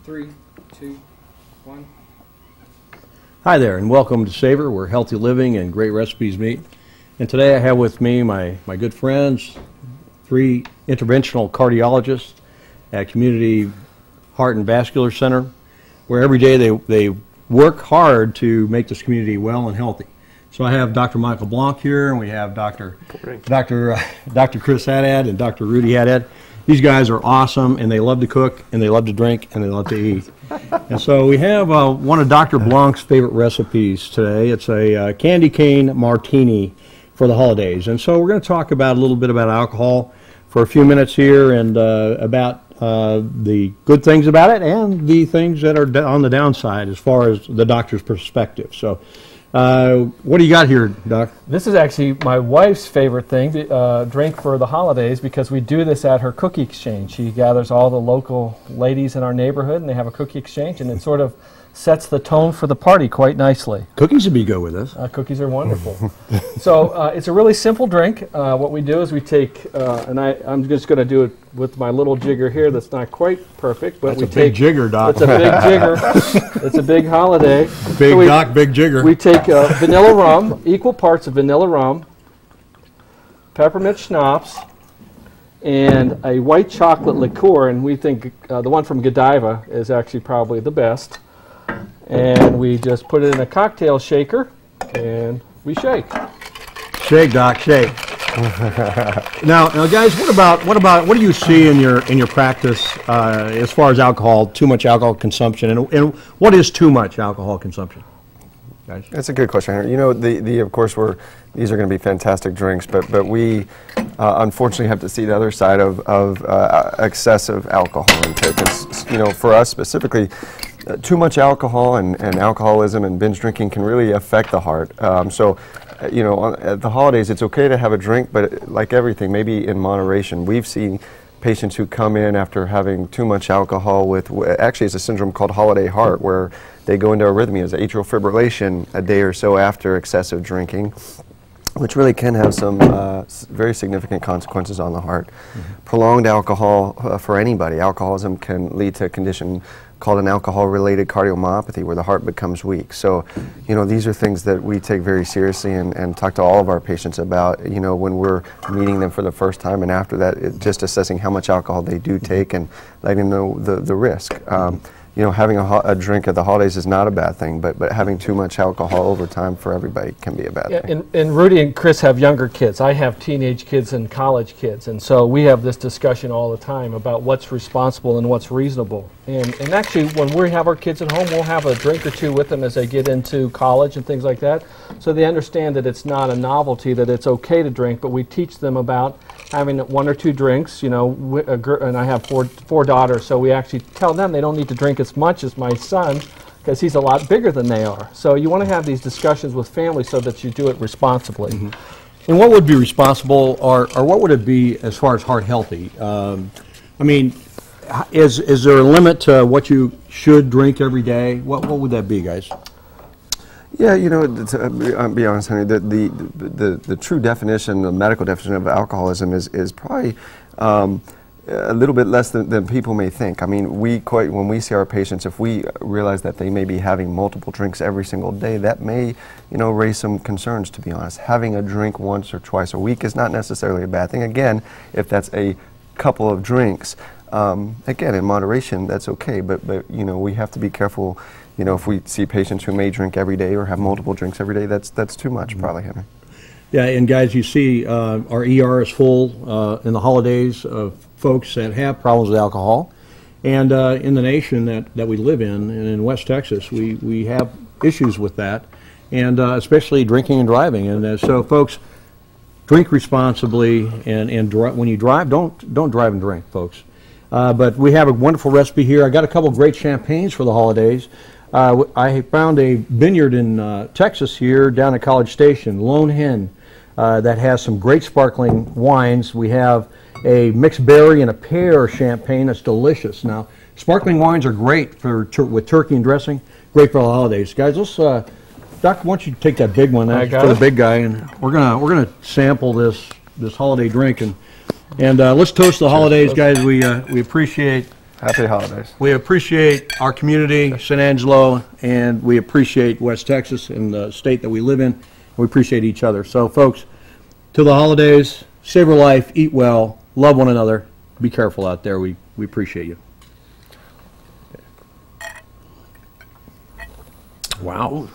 3, 2, 1. Hi there, and welcome to SAVOR, where healthy living and great recipes meet. And today I have with me my good friends, 3 interventional cardiologists at Community Heart and Vascular Center, where every day they work hard to make this community well and healthy. So I have Dr. Michael Blanc here, and we have Dr. Chris Huddad and Dr. Rudy Huddad. These guys are awesome, and they love to cook, and they love to drink, and they love to eat. And so we have one of Dr. Blanc's favorite recipes today. It's a candy cane martini for the holidays. And so we're going to talk about a little bit about alcohol for a few minutes here, and about the good things about it and the things that are on the downside as far as the doctor's perspective. So what do you got here, Doc? This is actually my wife's favorite thing to drink for the holidays, because we do this at her cookie exchange. She gathers all the local ladies in our neighborhood, and they have a cookie exchange, and it sort of sets the tone for the party quite nicely. Cookies would be good with this. Cookies are wonderful. So it's a really simple drink. What we do is we take, and I'm just going to do it with my little jigger here that's not quite perfect, but that's a big jigger, Doc. It's a big jigger. It's a big holiday. Big so Doc, big jigger. We take vanilla rum, equal parts of vanilla rum, peppermint schnapps, and a white chocolate liqueur, and we think the one from Godiva is actually probably the best. And we just put it in a cocktail shaker, and we shake. Shake, Doc, shake. now, guys, what do you see in your practice as far as alcohol, too much alcohol consumption, and what is too much alcohol consumption? Guys? That's a good question, Henry. You know, of course, these are going to be fantastic drinks, but we unfortunately have to see the other side of excessive alcohol intake. It's, you know, for us specifically, too much alcohol and alcoholism and binge drinking can really affect the heart. You know, at the holidays, it's okay to have a drink, but like everything, maybe in moderation. We've seen patients who come in after having too much alcohol with, actually it's a syndrome called holiday heart, where they go into arrhythmias, atrial fibrillation, a day or so after excessive drinking, which really can have some very significant consequences on the heart. Prolonged alcohol for anybody, alcoholism can lead to a condition called an alcohol-related cardiomyopathy, where the heart becomes weak. So, you know, these are things that we take very seriously and talk to all of our patients about, you know, when we're meeting them for the first time, and after that, just assessing how much alcohol they do take and letting them know the risk. You know, having a drink at the holidays is not a bad thing, but having too much alcohol over time for everybody can be a bad thing. And Rudy and Chris have younger kids. I have teenage kids and college kids, and so we have this discussion all the time about what's responsible and what's reasonable. And actually, when we have our kids at home, we'll have a drink or two with them as they get into college and things like that, so they understand that it's not a novelty, that it's okay to drink, but we teach them about having 1 or 2 drinks, you know, and I have four daughters, so we actually tell them they don't need to drink as much as my son, because he's a lot bigger than they are. So you want to have these discussions with families so that you do it responsibly. And what would be responsible, or what would it be as far as heart healthy? I mean, is there a limit to what you should drink every day? What would that be, guys? Yeah, you know, to be honest, Henry, the true definition, the medical definition of alcoholism is probably a little bit less than people may think. I mean, when we see our patients, if we realize that they may be having multiple drinks every single day, that may, you know, raise some concerns, to be honest. Having a drink once or twice a week is not necessarily a bad thing. Again, if that's a couple of drinks, again, in moderation, that's okay, but you know, we have to be careful. You know, if we see patients who may drink every day or have multiple drinks every day, that's too much, probably, Henry. Yeah, and guys, you see our ER is full in the holidays of folks that have problems with alcohol. And in the nation that we live in, and in West Texas, we have issues with that, and especially drinking and driving. And so, folks, drink responsibly, and when you drive, don't drive and drink, folks. But we have a wonderful recipe here. I got a couple great champagnes for the holidays. I found a vineyard in Texas here down at College Station, Lone Hen, that has some great sparkling wines. We have a mixed berry and a pear champagne that's delicious. Now, sparkling wines are great with turkey and dressing, great for the holidays. Guys, let's, Doc, why don't you take that big one for the big guy, and we're gonna sample this holiday drink, and let's toast the holidays, guys. We appreciate Happy holidays. We appreciate our community, San Angelo, and we appreciate West Texas and the state that we live in. We appreciate each other. So, folks, to the holidays, savor life, eat well, love one another. Be careful out there. We appreciate you. Wow.